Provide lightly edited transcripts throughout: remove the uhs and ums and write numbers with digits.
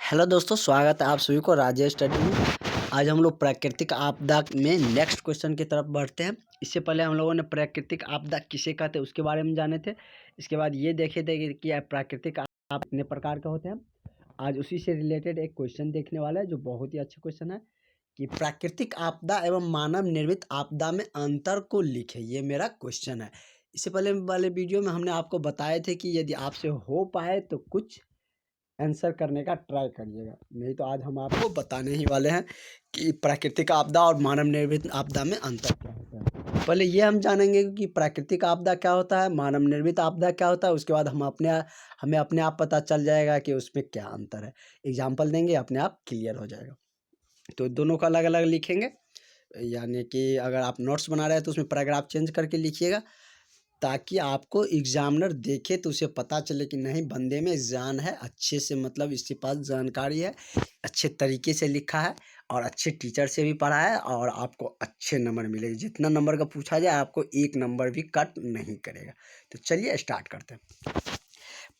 Hello दोस्तों, स्वागत है आप सभी को राजेश स्टडी में। आज हम लोग प्राकृतिक आपदा में नेक्स्ट क्वेश्चन की तरफ बढ़ते हैं। इससे पहले हम लोगों ने प्राकृतिक आपदा किसे कहते हैं उसके बारे में जाने थे। इसके बाद ये देखे थे कि प्राकृतिक आपदा कितने प्रकार के होते हैं। आज उसी से रिलेटेड एक क्वेश्चन देखने वाला है जो बहुत ही अच्छा क्वेश्चन है कि प्राकृतिक आपदा एवं मानव निर्मित आपदा में अंतर को लिखे। ये मेरा क्वेश्चन है। इससे पहले वाले वीडियो में हमने आपको बताए थे कि यदि आपसे हो पाए तो कुछ आंसर करने का ट्राई करिएगा, नहीं तो आज हम आपको बताने ही वाले हैं कि प्राकृतिक आपदा और मानव निर्मित आपदा में अंतर क्या होता है। पहले ये हम जानेंगे कि प्राकृतिक आपदा क्या होता है, मानव निर्मित आपदा क्या होता है। उसके बाद हमें अपने आप पता चल जाएगा कि उसमें क्या अंतर है। एग्जाम्पल देंगे, अपने आप क्लियर हो जाएगा। तो दोनों को अलग अलग लिखेंगे, यानी कि अगर आप नोट्स बना रहे हैं तो उसमें पैराग्राफ चेंज करके लिखिएगा, ताकि आपको एग्जामिनर देखे तो उसे पता चले कि नहीं, बंदे में जान है, अच्छे से मतलब इसके पास जानकारी है, अच्छे तरीके से लिखा है और अच्छे टीचर से भी पढ़ा है और आपको अच्छे नंबर मिलेंगे। जितना नंबर का पूछा जाए आपको एक नंबर भी कट नहीं करेगा। तो चलिए स्टार्ट करते हैं।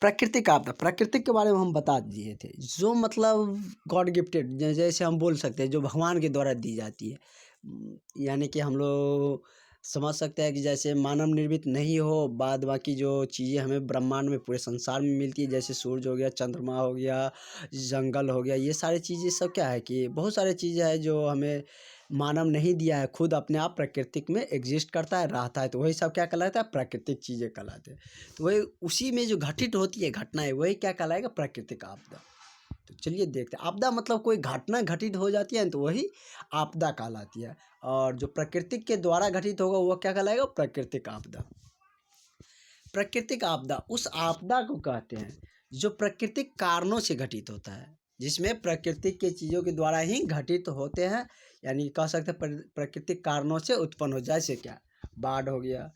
प्राकृतिक आपदा, प्राकृतिक के बारे में हम बता दिए थे, जो मतलब गॉड गिफ्टेड, जैसे हम बोल सकते हैं जो भगवान के द्वारा दी जाती है। यानी कि हम लोग समझ सकते हैं कि जैसे मानव निर्मित नहीं हो, बाद बाकी जो चीज़ें हमें ब्रह्मांड में पूरे संसार में मिलती है, जैसे सूरज हो गया, चंद्रमा हो गया, जंगल हो गया, ये सारी चीज़ें सब क्या है कि बहुत सारी चीज़ें हैं जो हमें मानव नहीं दिया है, खुद अपने आप प्राकृतिक में एग्जिस्ट करता है, रहता है। तो वही सब क्या कहलाता है, प्राकृतिक चीज़ें कहलाते हैं। तो वही उसी में जो घटित होती है घटनाएं, वही क्या कहलाएगा, प्राकृतिक आपदा। तो चलिए देखते हैं। आपदा मतलब कोई घटना घटित हो जाती है तो वही आपदा कहलाती है, और जो प्रकृति के द्वारा घटित होगा वो क्या कहलाएगा, प्राकृतिक आपदा। प्राकृतिक आपदा उस आपदा को कहते हैं जो प्राकृतिक कारणों से घटित होता है, जिसमें प्राकृतिक के चीज़ों के द्वारा ही घटित होते हैं, यानी कह सकते हैं प्राकृतिक कारणों से उत्पन्न हो। जैसे क्या, बाढ़ हो गया,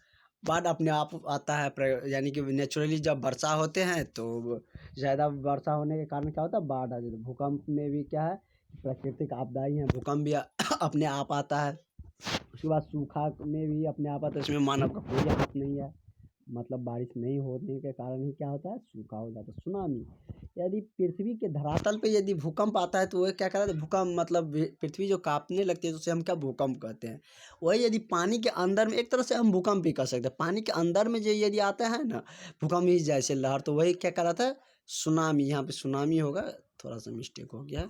बाढ़ अपने आप आता है, यानी कि नेचुरली जब वर्षा होते हैं तो ज़्यादा वर्षा होने के कारण क्या होता है, बाढ़ आ जाती है। भूकंप में भी क्या है, प्राकृतिक आपदा ही है, भूकंप भी अपने आप आता है। उसके बाद सूखा में भी अपने आप आता है, इसमें मानव का कोई हाथ नहीं है। मतलब बारिश नहीं होने के कारण ही क्या होता है, सूखा हो जाता है। सुनामी, यदि पृथ्वी के धरातल पे यदि भूकंप आता है तो वह क्या कहता है, भूकंप मतलब पृथ्वी जो कांपने लगती है तो उसे हम क्या, भूकंप कहते हैं। वही यदि पानी के अंदर में, एक तरह से हम भूकंप भी कह सकते हैं, पानी के अंदर में जो यदि आता है ना भूकंप ही जैसे लहर, तो वही क्या कहलाता है, सुनामी। यहाँ पे सुनामी होगा, थोड़ा सा मिस्टेक हो गया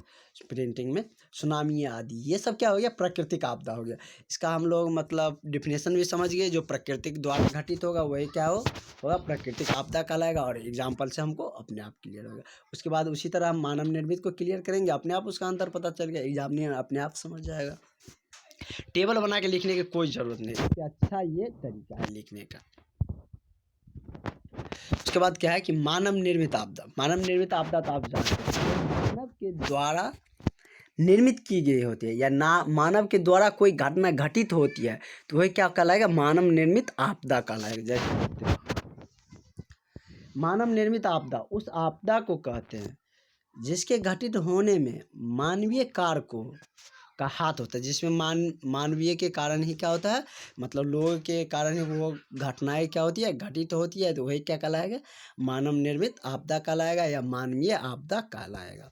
प्रिंटिंग में। सुनामी आदि ये सब क्या हो गया, प्राकृतिक आपदा हो गया। इसका हम लोग मतलब डिफिनेशन भी समझ गए, जो प्राकृतिक द्वारा घटित होगा वही क्या होगा, प्राकृतिक आपदा कहलाएगा। और एग्जाम्पल से हमको अपने आप क्लियर होगा। उसके बाद उसी तरह हम मानव निर्मित को क्लियर करेंगे, अपने आप उसका अंतर पता चल गया, एग्जामिनर अपने आप समझ जाएगा। टेबल बना के लिखने की कोई ज़रूरत नहीं, इससे अच्छा ये तरीका है लिखने का। उसके बाद क्या है कि मानव निर्मित आपदा, मानव निर्मित आपदा तो आप जानते हैं, मानव के द्वारा निर्मित की गई होती है, या ना मानव के द्वारा कोई घटना घटित होती है तो वह क्या कहलाएगा, मानव निर्मित आपदा कहलाएगा। जैसे मानव निर्मित आपदा उस आपदा को कहते हैं जिसके घटित होने में मानवीय कारकों का हाथ होता है, जिसमें मानवीय के कारण ही क्या होता है, मतलब लोगों के कारण ही वो घटनाएं क्या होती है, घटित होती है। तो वही क्या कहलाएगा, मानव निर्मित आपदा कहलाएगा या मानवीय आपदा कहलाएगा।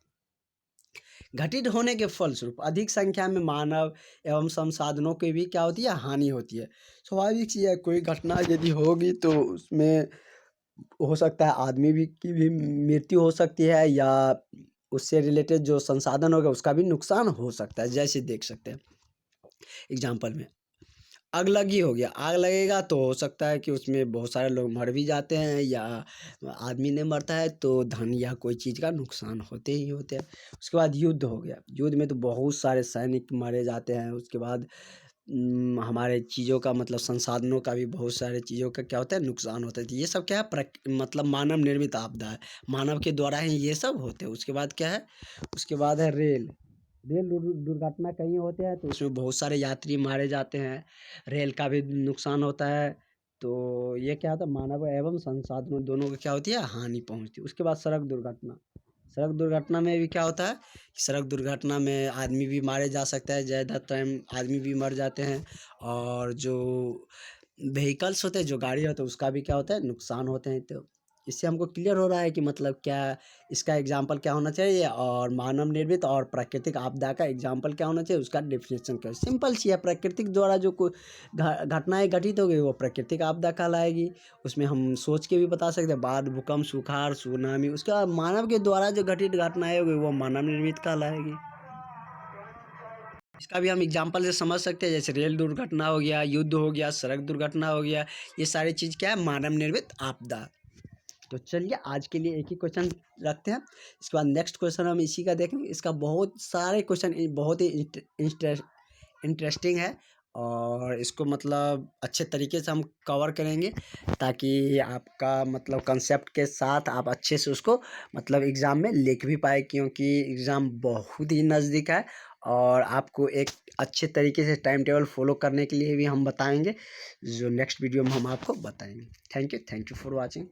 घटित होने के फलस्वरूप अधिक संख्या में मानव एवं संसाधनों की भी क्या होती है, हानि होती है। स्वाभाविक चीज़ है, कोई घटना यदि होगी तो उसमें हो सकता है आदमी भी की भी मृत्यु हो सकती है, या उससे रिलेटेड जो संसाधन होगा उसका भी नुकसान हो सकता है। जैसे देख सकते हैं एग्जाम्पल में, आग लगी हो गया, आग लगेगा तो हो सकता है कि उसमें बहुत सारे लोग मर भी जाते हैं, या आदमी नहीं मरता है तो धन या कोई चीज़ का नुकसान होते ही होते हैं। उसके बाद युद्ध हो गया, युद्ध में तो बहुत सारे सैनिक मारे जाते हैं। उसके बाद हमारे चीज़ों का मतलब संसाधनों का भी, बहुत सारे चीज़ों का क्या होता है, नुकसान होता है। तो ये सब क्या है, मतलब मानव निर्मित आपदा है, मानव के द्वारा ही ये सब होते हैं। उसके बाद क्या है, उसके बाद है रेल दुर्घटना कहीं होते हैं तो उसमें बहुत सारे यात्री मारे जाते हैं, रेल का भी नुकसान होता है। तो ये क्या होता है, मानव एवं संसाधनों दोनों को क्या होती है, हानि पहुंचती है। उसके बाद सड़क दुर्घटना, सड़क दुर्घटना में भी क्या होता है, सड़क दुर्घटना में आदमी भी मारे जा सकता है, ज़्यादा टाइम आदमी भी मर जाते हैं। और जो व्हीकल्स होते हैं, जो गाड़ी होते हैं, उसका भी क्या होता है, नुकसान होते हैं। तो इससे हमको क्लियर हो रहा है कि मतलब क्या इसका एग्जाम्पल क्या होना चाहिए और मानव निर्मित और प्राकृतिक आपदा का एग्जाम्पल क्या होना चाहिए, उसका डेफिनेशन क्या है। सिंपल सी है, प्रकृतिक द्वारा जो कोई घटनाएं घटित हो गई वो प्राकृतिक आपदा कहलाएगी। उसमें हम सोच के भी बता सकते हैं, बाढ़, भूकंप, सुखाड़, सुनामी। उसके बाद मानव के द्वारा जो घटित घटनाएं हो गई वो मानव निर्मित कहलाएगी। इसका भी हम एग्जाम्पल से समझ सकते हैं, जैसे रेल दुर्घटना हो गया, युद्ध हो गया, सड़क दुर्घटना हो गया, ये सारी चीज़ क्या है, मानव निर्मित आपदा। तो चलिए आज के लिए एक ही क्वेश्चन रखते हैं, इसके बाद नेक्स्ट क्वेश्चन हम इसी का देखेंगे। इसका बहुत सारे क्वेश्चन बहुत ही इंटरेस्टिंग है और इसको मतलब अच्छे तरीके से हम कवर करेंगे, ताकि आपका मतलब कंसेप्ट के साथ आप अच्छे से उसको मतलब एग्ज़ाम में लिख भी पाए, क्योंकि एग्ज़ाम बहुत ही नज़दीक है और आपको एक अच्छे तरीके से टाइम टेबल फॉलो करने के लिए भी हम बताएंगे, जो नेक्स्ट वीडियो में हम आपको बताएंगे। Thank you for watching.